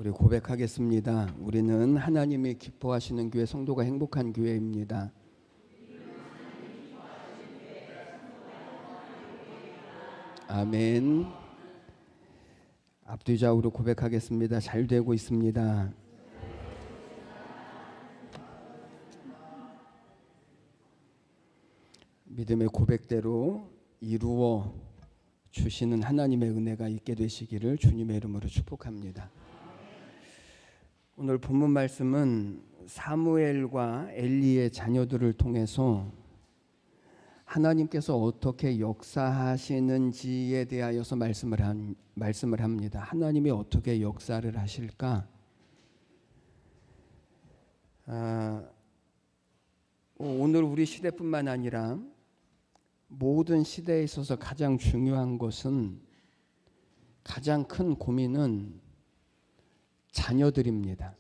우리 고백하겠습니다. 우리는 하나님이 기뻐하시는 교회, 성도가 행복한 교회입니다. 아멘. 앞뒤좌우로 고백하겠습니다. 잘 되고 있습니다. 믿음의 고백대로 이루어 주시는 하나님의 은혜가 있게 되시기를 주님의 이름으로 축복합니다. 오늘 본문 말씀은 사무엘과 엘리의 자녀들을 통해서 하나님께서 어떻게 역사하시는지에 대하여서 말씀을 합니다. 하나님이 어떻게 역사를 하실까? 오늘 우리 시대뿐만 아니라 모든 시대에 있어서 가장 중요한 것은, 가장 큰 고민은 자녀들입니다.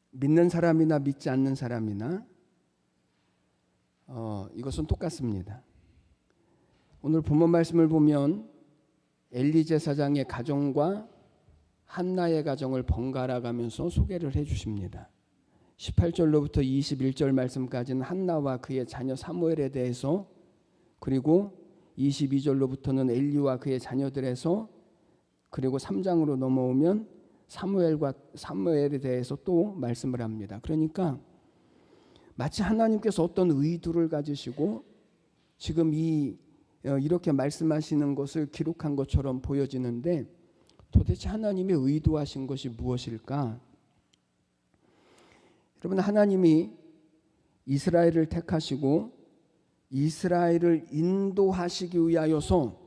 믿는 사람이나 믿지 않는 사람이나 이것은 똑같습니다. 오늘 본문 말씀을 보면 엘리 제사장의 가정과 한나의 가정을 번갈아 가면서 소개를 해 주십니다. 18절로부터 21절 말씀까지는 한나와 그의 자녀 사무엘에 대해서, 그리고 22절로부터는 엘리와 그의 자녀들에서, 그리고 3장으로 넘어오면 사무엘에 대해서 또 말씀을 합니다. 그러니까 마치 하나님께서 어떤 의도를 가지시고 지금 이렇게 말씀하시는 것을 기록한 것처럼 보여지는데, 도대체 하나님이 의도하신 것이 무엇일까? 여러분, 하나님이 이스라엘을 택하시고 이스라엘을 인도하시기 위하여서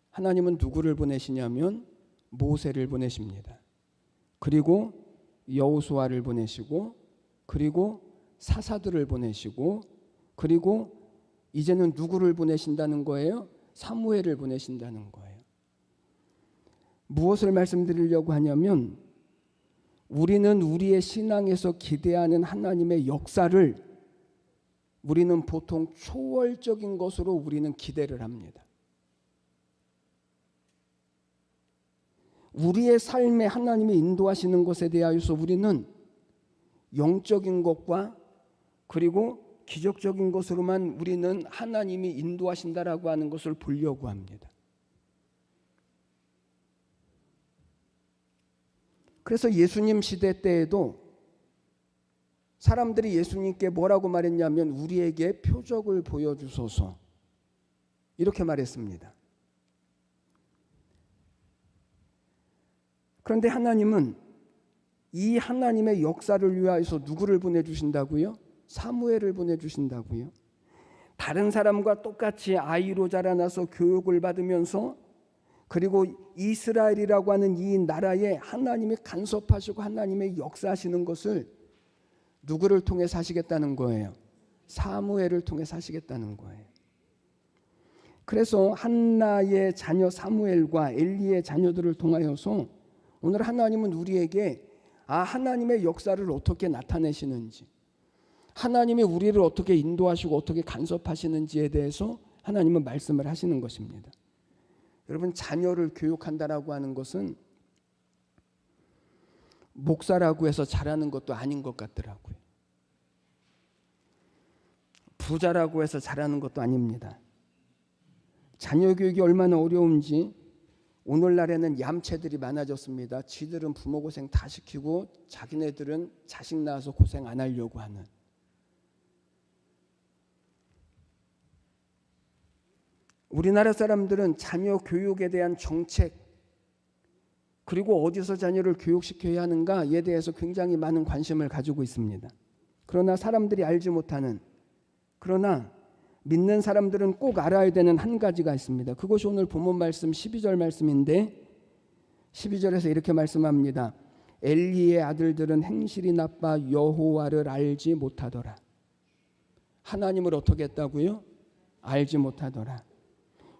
하나님은 누구를 보내시냐면 모세를 보내십니다. 그리고 여호수아를 보내시고, 그리고 사사들을 보내시고, 그리고 이제는 누구를 보내신다는 거예요? 사무엘을 보내신다는 거예요. 무엇을 말씀드리려고 하냐면, 우리는 우리의 신앙에서 기대하는 하나님의 역사를 우리는 보통 초월적인 것으로 우리는 기대를 합니다. 우리의 삶에 하나님이 인도하시는 것에 대하여서 우리는 영적인 것과 그리고 기적적인 것으로만 우리는 하나님이 인도하신다라고 하는 것을 보려고 합니다. 그래서 예수님 시대 때에도 사람들이 예수님께 뭐라고 말했냐면, 우리에게 표적을 보여주소서, 이렇게 말했습니다. 그런데 하나님은 이 하나님의 역사를 위하여서 누구를 보내주신다고요? 사무엘을 보내주신다고요. 다른 사람과 똑같이 아이로 자라나서 교육을 받으면서, 그리고 이스라엘이라고 하는 이 나라에 하나님이 간섭하시고 하나님의 역사하시는 것을 누구를 통해서 하시겠다는 거예요? 사무엘을 통해서 하시겠다는 거예요. 그래서 한나의 자녀 사무엘과 엘리의 자녀들을 통하여서 오늘 하나님은 우리에게 하나님의 역사를 어떻게 나타내시는지, 하나님이 우리를 어떻게 인도하시고 어떻게 간섭하시는지에 대해서 하나님은 말씀을 하시는 것입니다. 여러분, 자녀를 교육한다라고 하는 것은 목사라고 해서 잘하는 것도 아닌 것 같더라고요. 부자라고 해서 잘하는 것도 아닙니다. 자녀 교육이 얼마나 어려운지 오늘날에는 얌체들이 많아졌습니다. 지들은 부모 고생 다 시키고 자기네들은 자식 낳아서 고생 안 하려고 하는. 우리나라 사람들은 자녀 교육에 대한 정책, 그리고 어디서 자녀를 교육시켜야 하는가에 대해서 굉장히 많은 관심을 가지고 있습니다. 그러나 사람들이 알지 못하는, 그러나 믿는 사람들은 꼭 알아야 되는 한 가지가 있습니다. 그것이 오늘 본문 말씀 12절 말씀인데, 12절에서 이렇게 말씀합니다. 엘리의 아들들은 행실이 나빠 여호와를 알지 못하더라. 하나님을 어떻게 했다고요? 알지 못하더라.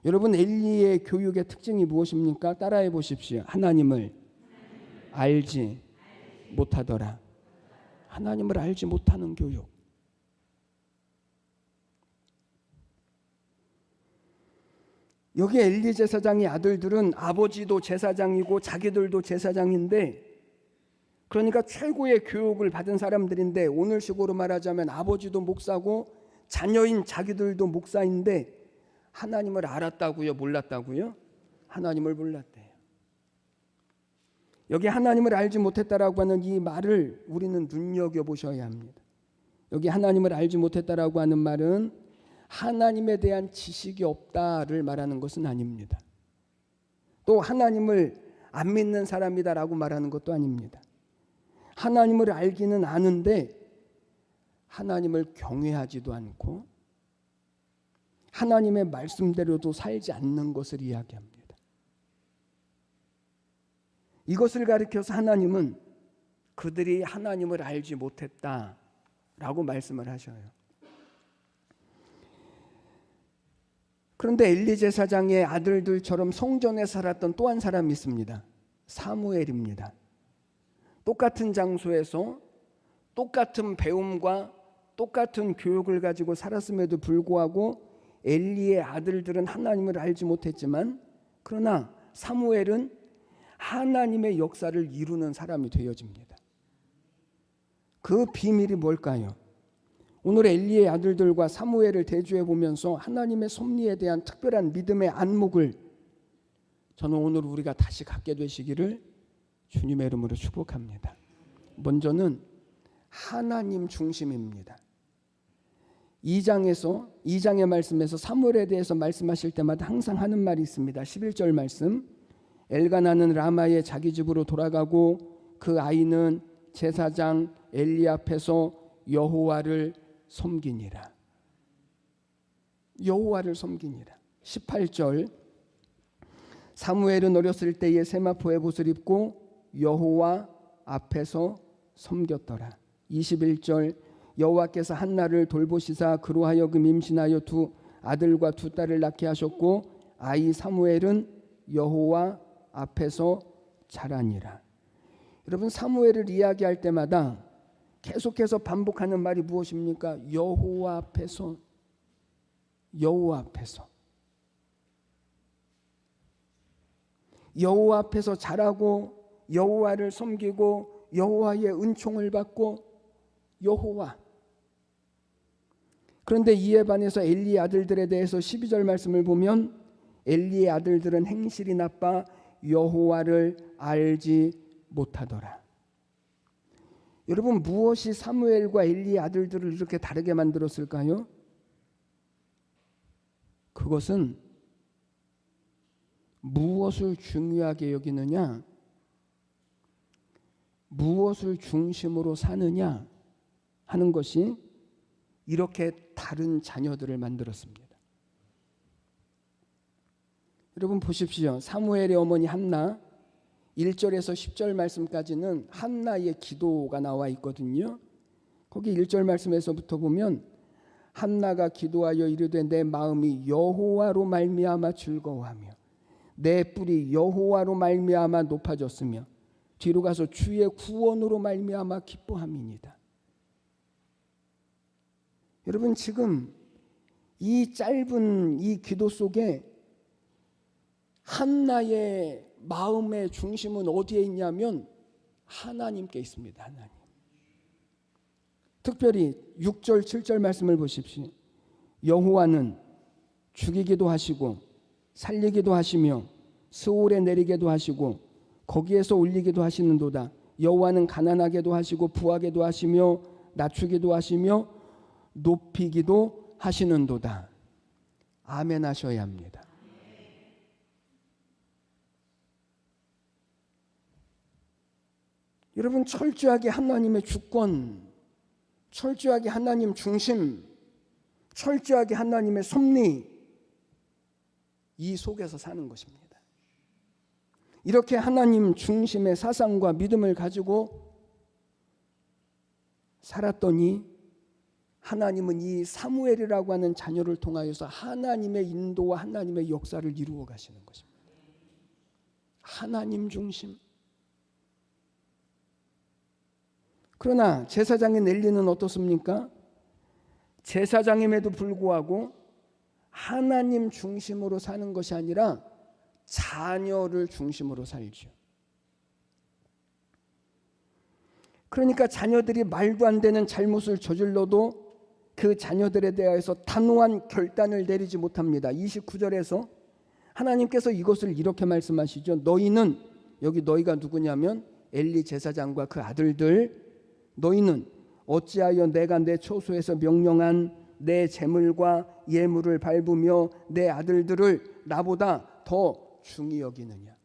여러분, 엘리의 교육의 특징이 무엇입니까? 따라해 보십시오. 하나님을 알지 못하더라. 하나님을 알지 못하는 교육. 여기 엘리 제사장의 아들들은 아버지도 제사장이고 자기들도 제사장인데, 그러니까 최고의 교육을 받은 사람들인데, 오늘식으로 말하자면 아버지도 목사고 자녀인 자기들도 목사인데 하나님을 알았다고요? 몰랐다고요? 하나님을 몰랐대요. 여기 하나님을 알지 못했다라고 하는 이 말을 우리는 눈여겨보셔야 합니다. 여기 하나님을 알지 못했다라고 하는 말은 하나님에 대한 지식이 없다를 말하는 것은 아닙니다. 또 하나님을 안 믿는 사람이다라고 말하는 것도 아닙니다. 하나님을 알기는 아는데 하나님을 경외하지도 않고 하나님의 말씀대로도 살지 않는 것을 이야기합니다. 이것을 가리켜서 하나님은 그들이 하나님을 알지 못했다라고 말씀을 하셔요. 그런데 엘리 제사장의 아들들처럼 성전에 살았던 또 한 사람이 있습니다. 사무엘입니다. 똑같은 장소에서 똑같은 배움과 똑같은 교육을 가지고 살았음에도 불구하고 엘리의 아들들은 하나님을 알지 못했지만, 그러나 사무엘은 하나님의 역사를 이루는 사람이 되어집니다. 그 비밀이 뭘까요? 오늘 엘리의 아들들과 사무엘을 대조해 보면서 하나님의 섭리에 대한 특별한 믿음의 안목을 저는 오늘 우리가 다시 갖게 되시기를 주님의 이름으로 축복합니다. 먼저는 하나님 중심입니다. 2장의 말씀에서 사무엘에 대해서 말씀하실 때마다 항상 하는 말이 있습니다. 11절 말씀, 엘가나는 라마의 자기 집으로 돌아가고 그 아이는 제사장 엘리 앞에서 여호와를 섬기니라. 여호와를 섬기니라. 18절, 사무엘은 어렸을 때에 세마포의 옷을 입고 여호와 앞에서 섬겼더라. 21절, 여호와께서 한나를 돌보시사 그로 하여금 임신하여 두 아들과 두 딸을 낳게 하셨고 아이 사무엘은 여호와 앞에서 자라니라. 여러분, 사무엘을 이야기할 때마다 계속해서 반복하는 말이 무엇입니까? 여호와 앞에서, 여호와 앞에서. 여호와 앞에서 자라고 여호와를 섬기고 여호와의 은총을 받고 여호와. 그런데 이에 반해서 엘리의 아들들에 대해서 12절 말씀을 보면 엘리의 아들들은 행실이 나빠 여호와를 알지 못하더라. 여러분, 무엇이 사무엘과 엘리의 아들들을 이렇게 다르게 만들었을까요? 그것은 무엇을 중요하게 여기느냐, 무엇을 중심으로 사느냐 하는 것이 이렇게 다른 자녀들을 만들었습니다. 여러분 보십시오. 사무엘의 어머니 한나, 1절에서 10절 말씀까지는 한나의 기도가 나와 있거든요. 거기 1절 말씀에서부터 보면 한나가 기도하여 이르되 내 마음이 여호와로 말미암아 즐거워하며 내 뿔이 여호와로 말미암아 높아졌으며 뒤로 가서 주의 구원으로 말미암아 기뻐함이니이다. 여러분, 지금 이 짧은 이 기도 속에 한나의 마음의 중심은 어디에 있냐면 하나님께 있습니다. 하나님. 특별히 6절 7절 말씀을 보십시오. 여호와는 죽이기도 하시고 살리기도 하시며 스올에 내리게도 하시고 거기에서 올리기도 하시는도다. 여호와는 가난하게도 하시고 부하게도 하시며 낮추기도 하시며 높이기도 하시는도다. 아멘 하셔야 합니다. 여러분, 철저하게 하나님의 주권, 철저하게 하나님 중심, 철저하게 하나님의 섭리, 이 속에서 사는 것입니다. 이렇게 하나님 중심의 사상과 믿음을 가지고 살았더니 하나님은 이 사무엘이라고 하는 자녀를 통하여서 하나님의 인도와 하나님의 역사를 이루어 가시는 것입니다. 하나님 중심. 그러나 제사장인 엘리는 어떻습니까? 제사장임에도 불구하고 하나님 중심으로 사는 것이 아니라 자녀를 중심으로 살죠. 그러니까 자녀들이 말도 안 되는 잘못을 저질러도 그 자녀들에 대해서 단호한 결단을 내리지 못합니다. 29절에서 하나님께서 이것을 이렇게 말씀하시죠. 너희는, 여기 너희가 누구냐면 엘리 제사장과 그 아들들, 너희는 어찌하여 내가 내 초소에서 명령한 내 재물과 예물을 밟으며 내 아들들을 나보다 더 중히 여기느냐.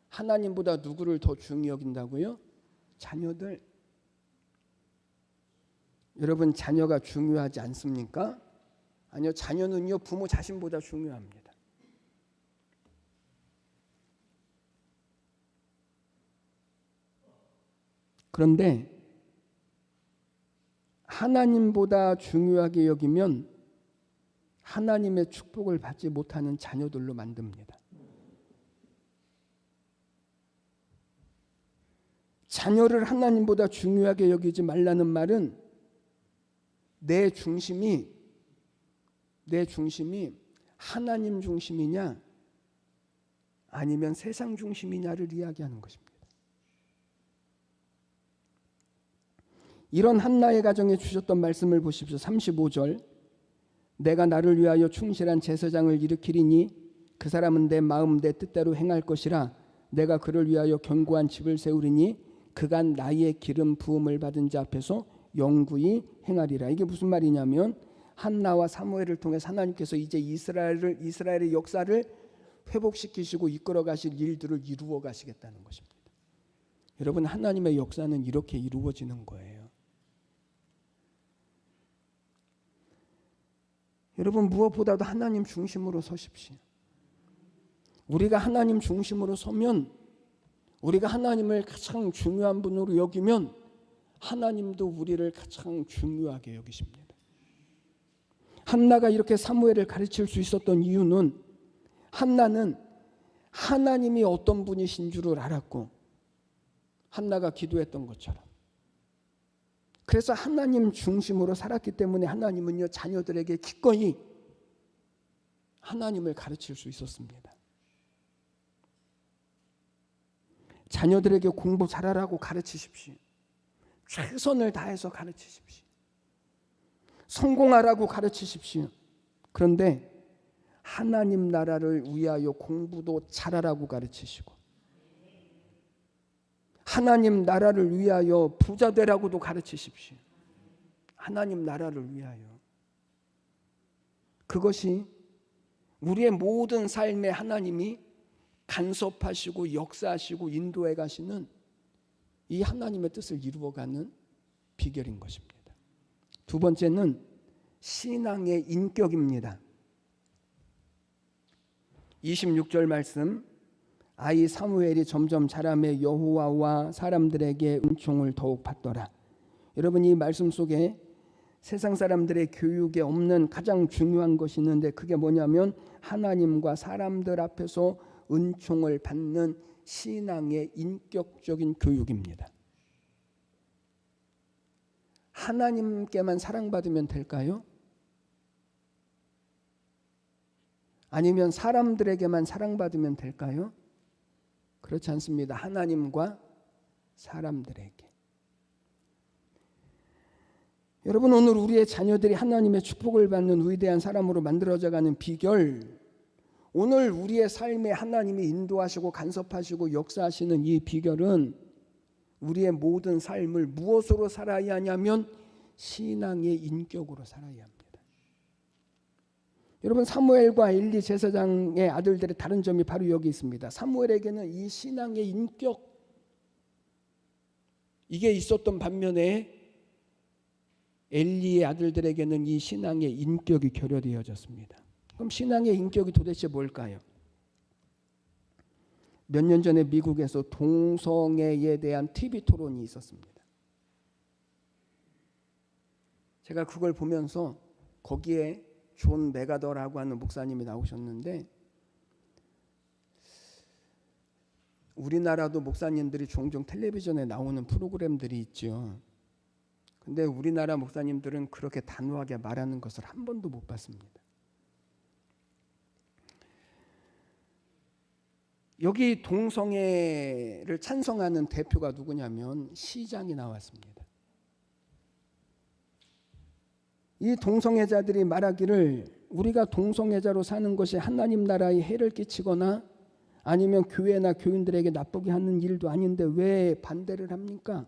하나님보다 누구를 더 중히 여긴다고요? 자녀들. 여러분, 자녀가 중요하지 않습니까? 아니요, 자녀는요 부모 자신보다 중요합니다. 그런데 하나님보다 중요하게 여기면 하나님의 축복을 받지 못하는 자녀들로 만듭니다. 자녀를 하나님보다 중요하게 여기지 말라는 말은 내 중심이 하나님 중심이냐 아니면 세상 중심이냐를 이야기하는 것입니다. 이런 한나의 가정에 주셨던 말씀을 보십시오. 35절. 내가 나를 위하여 충실한 제사장을 일으키리니 그 사람은 내 마음 내 뜻대로 행할 것이라. 내가 그를 위하여 견고한 집을 세우리니 그가 나의 기름 부음을 받은 자 앞에서 영구히 행하리라. 이게 무슨 말이냐면 한나와 사무엘을 통해서 하나님께서 이제 이스라엘의 역사를 회복시키시고 이끌어 가실 일들을 이루어 가시겠다는 것입니다. 여러분, 하나님의 역사는 이렇게 이루어지는 거예요. 여러분, 무엇보다도 하나님 중심으로 서십시오. 우리가 하나님 중심으로 서면, 우리가 하나님을 가장 중요한 분으로 여기면 하나님도 우리를 가장 중요하게 여기십니다. 한나가 이렇게 사무엘을 가르칠 수 있었던 이유는 한나는 하나님이 어떤 분이신 줄을 알았고, 한나가 기도했던 것처럼, 그래서 하나님 중심으로 살았기 때문에 하나님은요 자녀들에게 기꺼이 하나님을 가르칠 수 있었습니다. 자녀들에게 공부 잘하라고 가르치십시오. 최선을 다해서 가르치십시오. 성공하라고 가르치십시오. 그런데 하나님 나라를 위하여 공부도 잘하라고 가르치시고, 하나님 나라를 위하여 부자 되라고도 가르치십시오. 하나님 나라를 위하여. 그것이 우리의 모든 삶에 하나님이 간섭하시고 역사하시고 인도해 가시는 이 하나님의 뜻을 이루어가는 비결인 것입니다. 두 번째는 신앙의 인격입니다. 26절 말씀. 아이 사무엘이 점점 자라매 여호와와 사람들에게 은총을 더욱 받더라. 여러분, 이 말씀 속에 세상 사람들의 교육에 없는 가장 중요한 것이 있는데 그게 뭐냐면 하나님과 사람들 앞에서 은총을 받는 신앙의 인격적인 교육입니다. 하나님께만 사랑받으면 될까요? 아니면 사람들에게만 사랑받으면 될까요? 그렇지 않습니다. 하나님과 사람들에게. 여러분, 오늘 우리의 자녀들이 하나님의 축복을 받는 위대한 사람으로 만들어져가는 비결, 오늘 우리의 삶에 하나님이 인도하시고 간섭하시고 역사하시는 이 비결은 우리의 모든 삶을 무엇으로 살아야 하냐면 신앙의 인격으로 살아야 합니다. 여러분, 사무엘과 엘리 제사장의 아들들의 다른 점이 바로 여기 있습니다. 사무엘에게는 이 신앙의 인격, 이게 있었던 반면에 엘리의 아들들에게는 이 신앙의 인격이 결여되어졌습니다. 그럼 신앙의 인격이 도대체 뭘까요? 몇 년 전에 미국에서 동성애에 대한 TV 토론이 있었습니다. 제가 그걸 보면서 거기에 존 메가더라고 하는 목사님이 나오셨는데, 우리나라도 목사님들이 종종 텔레비전에 나오는 프로그램들이 있죠. 근데 우리나라 목사님들은 그렇게 단호하게 말하는 것을 한 번도 못 봤습니다. 여기 동성애를 찬성하는 대표가 누구냐면 시장이 나왔습니다. 이 동성애자들이 말하기를 우리가 동성애자로 사는 것이 하나님 나라에 해를 끼치거나 아니면 교회나 교인들에게 나쁘게 하는 일도 아닌데 왜 반대를 합니까?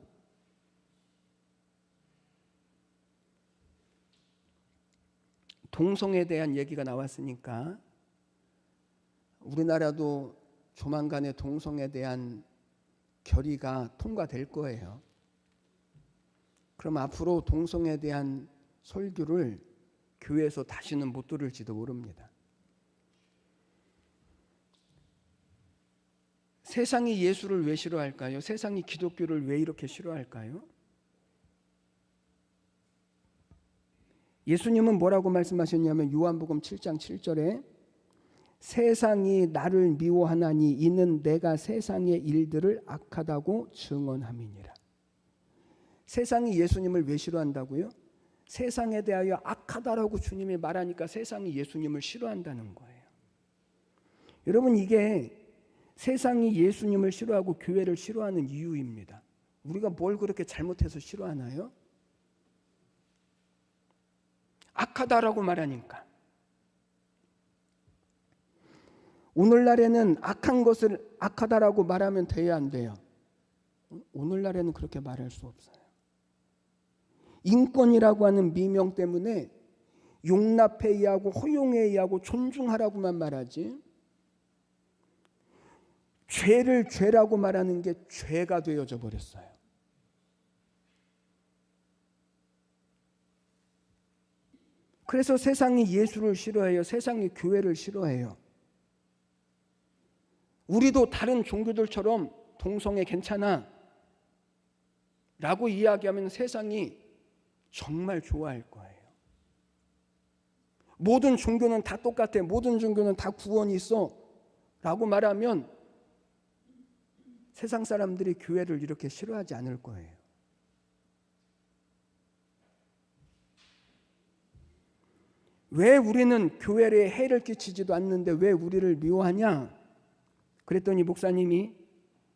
동성애에 대한 얘기가 나왔으니까 우리나라도 조만간에 동성애에 대한 결의가 통과될 거예요. 그럼 앞으로 동성애에 대한 설교를 교회에서 다시는 못 들을지도 모릅니다. 세상이 예수를 왜 싫어할까요? 세상이 기독교를 왜 이렇게 싫어할까요? 예수님은 뭐라고 말씀하셨냐면 요한복음 7장 7절에 세상이 나를 미워하나니 이는 내가 세상의 일들을 악하다고 증언함이니라. 세상이 예수님을 왜 싫어한다고요? 세상에 대하여 악하다라고 주님이 말하니까 세상이 예수님을 싫어한다는 거예요. 여러분, 이게 세상이 예수님을 싫어하고 교회를 싫어하는 이유입니다. 우리가 뭘 그렇게 잘못해서 싫어하나요? 악하다라고 말하니까. 오늘날에는 악한 것을 악하다라고 말하면 돼야 안 돼요? 오늘날에는 그렇게 말할 수 없어요. 인권이라고 하는 미명 때문에 용납해야 하고 허용해야 하고 존중하라고만 말하지, 죄를 죄라고 말하는 게 죄가 되어져 버렸어요. 그래서 세상이 예수를 싫어해요. 세상이 교회를 싫어해요. 우리도 다른 종교들처럼 동성애 괜찮아 라고 이야기하면 세상이 정말 좋아할 거예요. 모든 종교는 다 똑같아, 모든 종교는 다 구원이 있어 라고 말하면 세상 사람들이 교회를 이렇게 싫어하지 않을 거예요. 왜 우리는 교회에 해를 끼치지도 않는데 왜 우리를 미워하냐? 그랬더니 목사님이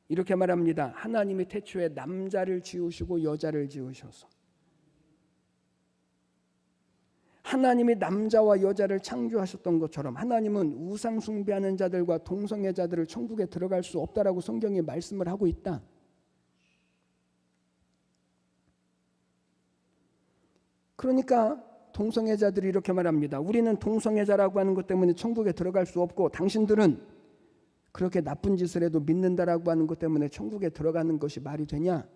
이렇게 말합니다. 하나님이 태초에 남자를 지으시고 여자를 지으셔서 하나님이 남자와 여자를 창조하셨던 것처럼 하나님은 우상 숭배하는 자들과 동성애자들을 천국에 들어갈 수 없다라고 성경이 말씀을 하고 있다. 그러니까 동성애자들이 이렇게 말합니다. 우리는 동성애자라고 하는 것 때문에 천국에 들어갈 수 없고 당신들은 그렇게 나쁜 짓을 해도 믿는다라고 하는 것 때문에 천국에 들어가는 것이 말이 되냐?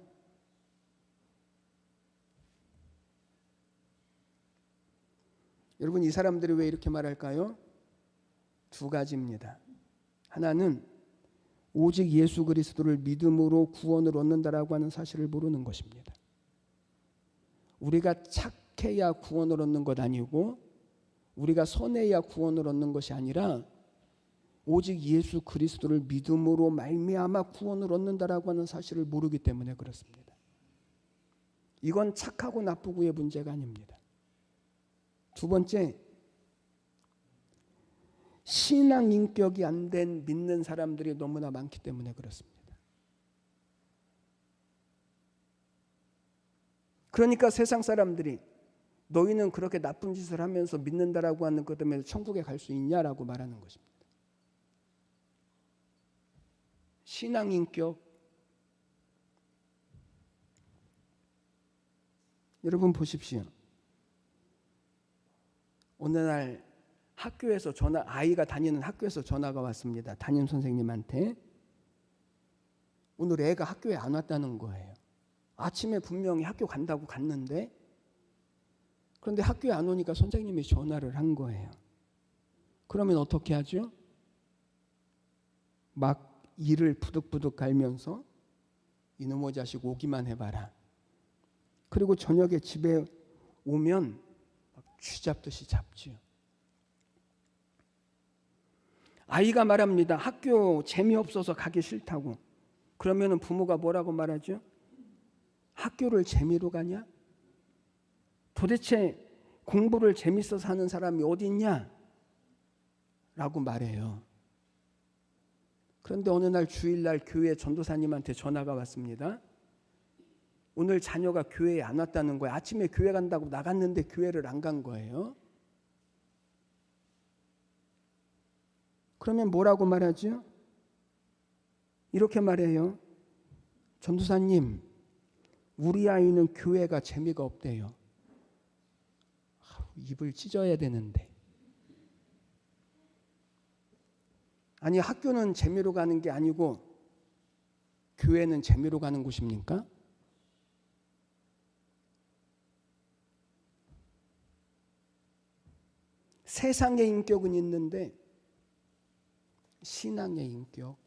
여러분, 이 사람들이 왜 이렇게 말할까요? 두 가지입니다. 하나는 오직 예수 그리스도를 믿음으로 구원을 얻는다라고 하는 사실을 모르는 것입니다. 우리가 착해야 구원을 얻는 것 아니고 우리가 선해야 구원을 얻는 것이 아니라 오직 예수 그리스도를 믿음으로 말미암아 구원을 얻는다라고 하는 사실을 모르기 때문에 그렇습니다. 이건 착하고 나쁘고의 문제가 아닙니다. 두 번째, 신앙 인격이 안 된 믿는 사람들이 너무나 많기 때문에 그렇습니다. 그러니까 세상 사람들이 너희는 그렇게 나쁜 짓을 하면서 믿는다라고 하는 것 때문에 천국에 갈 수 있냐라고 말하는 것입니다. 신앙 인격. 여러분 보십시오. 어느 날 학교에서 아이가 다니는 학교에서 전화가 왔습니다. 담임 선생님한테. 오늘 애가 학교에 안 왔다는 거예요. 아침에 분명히 학교 간다고 갔는데 그런데 학교에 안 오니까 선생님이 전화를 한 거예요. 그러면 어떻게 하죠? 막 이를 부득부득 갈면서 이놈의 자식 오기만 해봐라. 그리고 저녁에 집에 오면 쥐잡듯이 잡지요. 아이가 말합니다. 학교 재미없어서 가기 싫다고. 그러면 부모가 뭐라고 말하죠? 학교를 재미로 가냐? 도대체 공부를 재밌어서 하는 사람이 어디 있냐? 라고 말해요. 그런데 어느 날 주일날 교회 전도사님한테 전화가 왔습니다. 오늘 자녀가 교회에 안 왔다는 거예요. 아침에 교회 간다고 나갔는데 교회를 안 간 거예요. 그러면 뭐라고 말하죠? 이렇게 말해요. 전도사님, 우리 아이는 교회가 재미가 없대요. 입을 찢어야 되는데. 아니, 학교는 재미로 가는 게 아니고 교회는 재미로 가는 곳입니까? 세상의 인격은 있는데 신앙의 인격.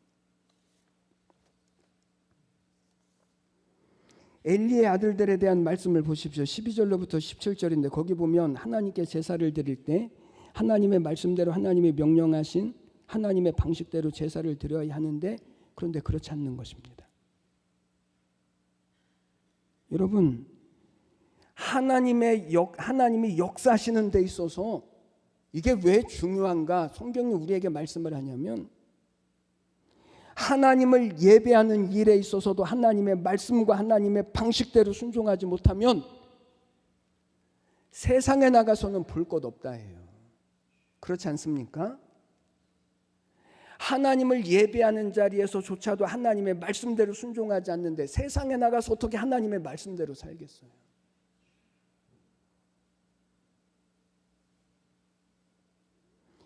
엘리의 아들들에 대한 말씀을 보십시오. 12절로부터 17절인데 거기 보면 하나님께 제사를 드릴 때 하나님의 말씀대로 하나님이 명령하신 하나님의 방식대로 제사를 드려야 하는데 그런데 그렇지 않는 것입니다. 여러분, 하나님이 역사하시는 데 있어서 이게 왜 중요한가? 성경이 우리에게 말씀을 하냐면 하나님을 예배하는 일에 있어서도 하나님의 말씀과 하나님의 방식대로 순종하지 못하면 세상에 나가서는 볼 것 없다 해요. 그렇지 않습니까? 하나님을 예배하는 자리에서조차도 하나님의 말씀대로 순종하지 않는데 세상에 나가서 어떻게 하나님의 말씀대로 살겠어요?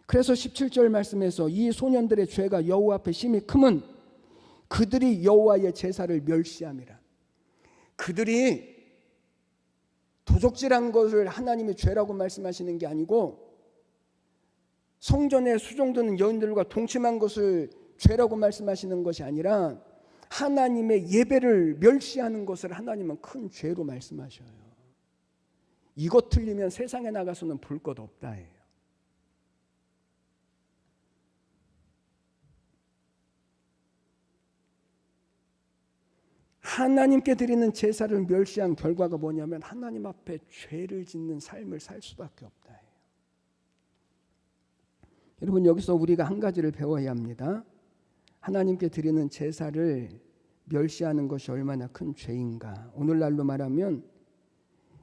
그래서 17절 말씀에서 이 소년들의 죄가 여호와 앞에 심히 크면 그들이 여호와의 제사를 멸시함이라. 그들이 도적질한 것을 하나님의 죄라고 말씀하시는 게 아니고 성전에 수종드는 여인들과 동침한 것을 죄라고 말씀하시는 것이 아니라 하나님의 예배를 멸시하는 것을 하나님은 큰 죄로 말씀하셔요. 이것 틀리면 세상에 나가서는 볼 것 없다 해요. 하나님께 드리는 제사를 멸시한 결과가 뭐냐면 하나님 앞에 죄를 짓는 삶을 살 수밖에 없다 해요. 여러분, 여기서 우리가 한 가지를 배워야 합니다. 하나님께 드리는 제사를 멸시하는 것이 얼마나 큰 죄인가. 오늘날로 말하면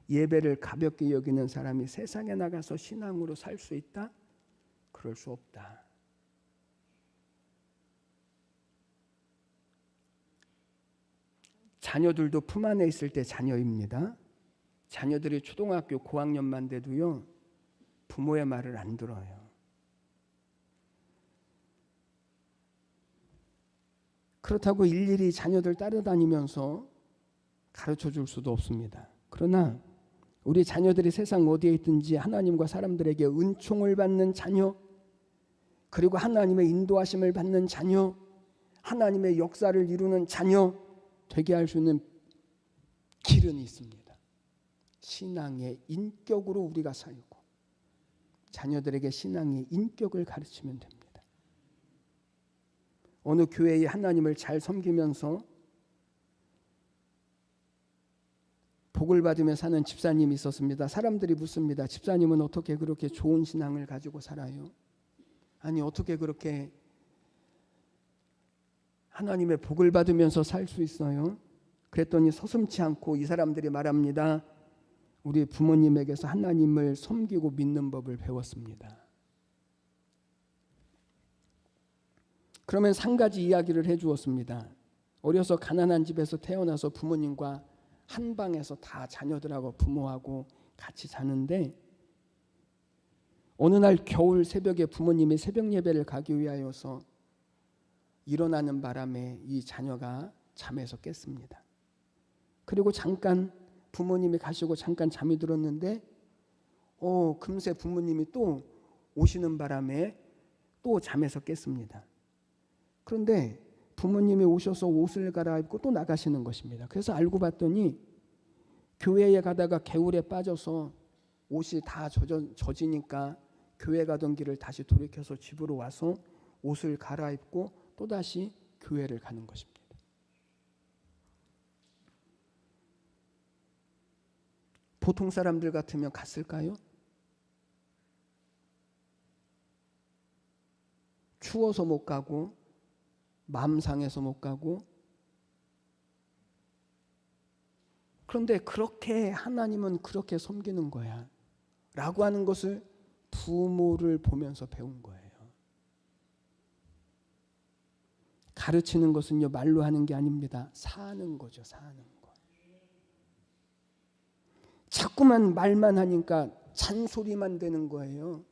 예배를 가볍게 여기는 사람이 세상에 나가서 신앙으로 살 수 있다? 그럴 수 없다. 자녀들도 품 안에 있을 때 자녀입니다. 자녀들이 초등학교 고학년만 돼도요, 부모의 말을 안 들어요. 그렇다고 일일이 자녀들 따라다니면서 가르쳐 줄 수도 없습니다. 그러나 우리 자녀들이 세상 어디에 있든지 하나님과 사람들에게 은총을 받는 자녀, 그리고 하나님의 인도하심을 받는 자녀, 하나님의 역사를 이루는 자녀 되게 할 수 있는 길은 있습니다. 신앙의 인격으로 우리가 살고 자녀들에게 신앙의 인격을 가르치면 됩니다. 어느 교회에 하나님을 잘 섬기면서 복을 받으며 사는 집사님이 있었습니다. 사람들이 묻습니다. 집사님은 어떻게 그렇게 좋은 신앙을 가지고 살아요? 아니, 어떻게 그렇게 하나님의 복을 받으면서 살 수 있어요? 그랬더니 서슴지 않고 이 사람들이 말합니다. 우리 부모님에게서 하나님을 섬기고 믿는 법을 배웠습니다. 그러면 한 가지 이야기를 해주었습니다. 어려서 가난한 집에서 태어나서 부모님과 한 방에서 다 자녀들하고 부모하고 같이 자는데 어느 날 겨울 새벽에 부모님이 새벽 예배를 가기 위하여서 일어나는 바람에 이 자녀가 잠에서 깼습니다. 그리고 잠깐 부모님이 가시고 잠깐 잠이 들었는데 금세 부모님이 또 오시는 바람에 또 잠에서 깼습니다. 그런데 부모님이 오셔서 옷을 갈아입고 또 나가시는 것입니다. 그래서 알고 봤더니 교회에 가다가 개울에 빠져서 옷이 다 젖으니까 교회 가던 길을 다시 돌이켜서 집으로 와서 옷을 갈아입고 또다시 교회를 가는 것입니다. 보통 사람들 같으면 갔을까요? 추워서 못 가고 마음 상해서 못 가고. 그런데 그렇게 하나님은 그렇게 섬기는 거야 라고 하는 것을 부모를 보면서 배운 거예요. 가르치는 것은요, 말로 하는 게 아닙니다. 사는 거죠. 사는 거. 자꾸만 말만 하니까 잔소리만 되는 거예요.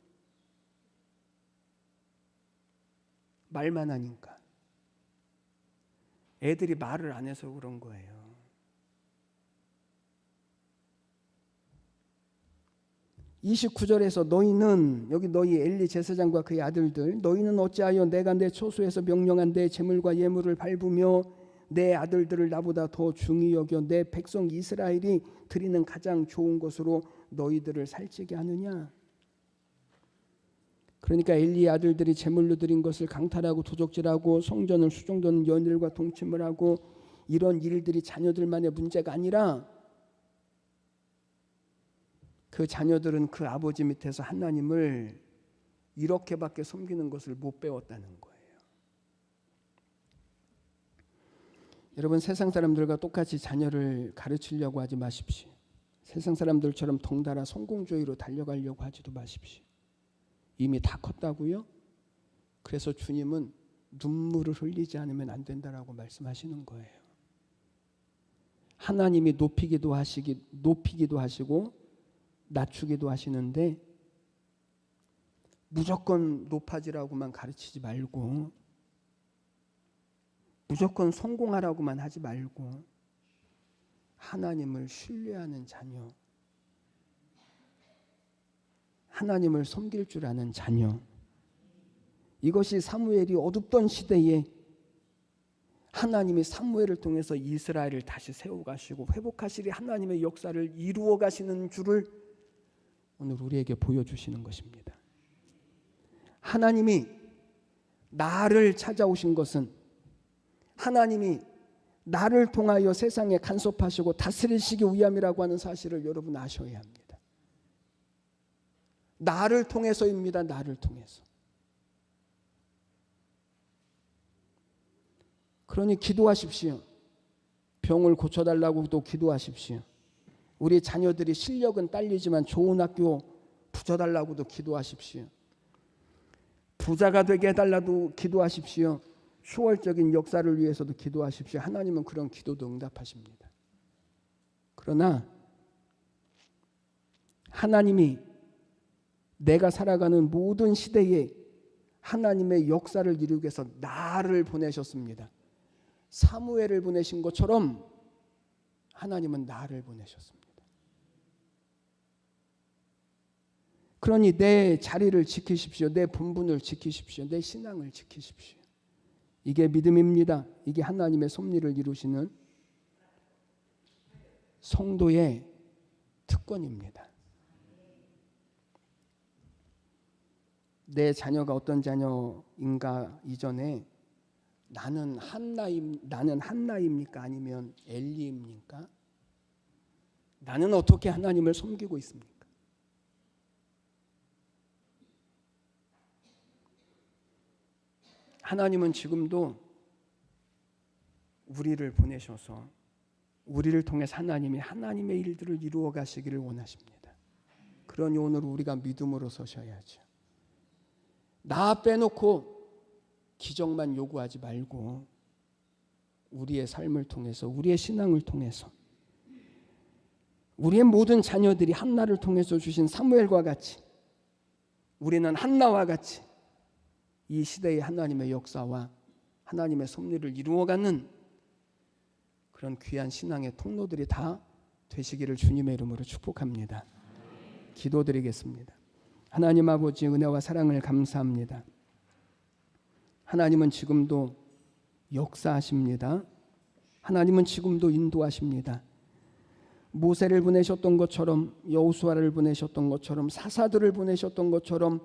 말만 하니까. 애들이 말을 안 해서 그런 거예요. (29절에서) 너희는, 여기 너희 엘리 제사장과 그의 아들들, 너희는 어찌하여 내가 내 초소에서 명령한 내 제물과 예물을 밟으며 내 아들들을 나보다 더 중히 여겨 내 백성 이스라엘이 드리는 가장 좋은 것으로 너희들을 살찌게 하느냐. 그러니까 엘리의 아들들이 제물로 드린 것을 강탈하고 도적질하고 성전을 수종도는 여인들과 동침을 하고 이런 일들이 자녀들만의 문제가 아니라 그 자녀들은 그 아버지 밑에서 하나님을 이렇게밖에 섬기는 것을 못 배웠다는 거예요. 여러분, 세상 사람들과 똑같이 자녀를 가르치려고 하지 마십시오. 세상 사람들처럼 덩달아 성공주의로 달려가려고 하지도 마십시오. 이미 다 컸다고요? 그래서 주님은 눈물을 흘리지 않으면 안 된다라고 말씀하시는 거예요. 하나님이 높이기도 하시고 낮추기도 하시는데 무조건 높아지라고만 가르치지 말고 무조건 성공하라고만 하지 말고 하나님을 신뢰하는 자녀, 하나님을 섬길 줄 아는 자녀, 이것이 사무엘이 어둡던 시대에 하나님이 사무엘을 통해서 이스라엘을 다시 세워가시고 회복하시리 하나님의 역사를 이루어 가시는 줄을 오늘 우리에게 보여주시는 것입니다. 하나님이 나를 찾아오신 것은 하나님이 나를 통하여 세상에 간섭하시고 다스리시기 위함이라고 하는 사실을 여러분 아셔야 합니다. 나를 통해서입니다. 나를 통해서. 그러니 기도하십시오. 병을 고쳐달라고도 기도하십시오. 우리 자녀들이 실력은 딸리지만 좋은 학교 붙여달라고도 기도하십시오. 부자가 되게 해달라도 기도하십시오. 초월적인 역사를 위해서도 기도하십시오. 하나님은 그런 기도도 응답하십니다. 그러나 하나님이 내가 살아가는 모든 시대에 하나님의 역사를 이루기 위해서 나를 보내셨습니다. 사무엘을 보내신 것처럼 하나님은 나를 보내셨습니다. 그러니 내 자리를 지키십시오. 내 본분을 지키십시오. 내 신앙을 지키십시오. 이게 믿음입니다. 이게 하나님의 섭리를 이루시는 성도의 특권입니다. 내 자녀가 어떤 자녀인가 이전에 나는 한나입니까? 아니면 엘리입니까? 나는 어떻게 하나님을 섬기고 있습니까? 하나님은 지금도 우리를 보내셔서 우리를 통해서 하나님이 하나님의 일들을 이루어 가시기를 원하십니다. 그러니 오늘 우리가 믿음으로 서셔야죠. 나 빼놓고 기적만 요구하지 말고 우리의 삶을 통해서, 우리의 신앙을 통해서, 우리의 모든 자녀들이 한나를 통해서 주신 사무엘과 같이 우리는 한나와 같이 이 시대의 하나님의 역사와 하나님의 섭리를 이루어가는 그런 귀한 신앙의 통로들이 다 되시기를 주님의 이름으로 축복합니다. 기도드리겠습니다. 하나님 아버지, 은혜와 사랑을 감사합니다. 하나님은 지금도 역사하십니다. 하나님은 지금도 인도하십니다. 모세를 보내셨던 것처럼, 여호수아를 보내셨던 것처럼, 사사들을 보내셨던 것처럼,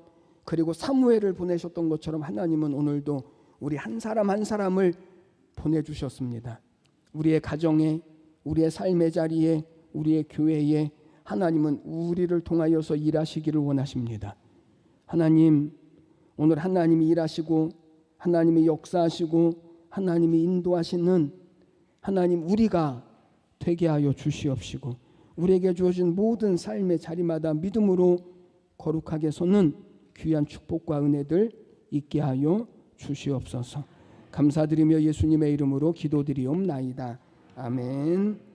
그리고 사무엘을 보내셨던 것처럼 하나님은 오늘도 우리 한 사람 한 사람을 보내주셨습니다. 우리의 가정에, 우리의 삶의 자리에, 우리의 교회에 하나님은 우리를 통하여서 일하시기를 원하십니다. 하나님, 오늘 하나님이 일하시고 하나님이 역사하시고 하나님이 인도하시는 하나님 우리가 되게 하여 주시옵시고 우리에게 주어진 모든 삶의 자리마다 믿음으로 거룩하게 서는 귀한 축복과 은혜들 있게 하여 주시옵소서. 감사드리며 예수님의 이름으로 기도드리옵나이다. 아멘.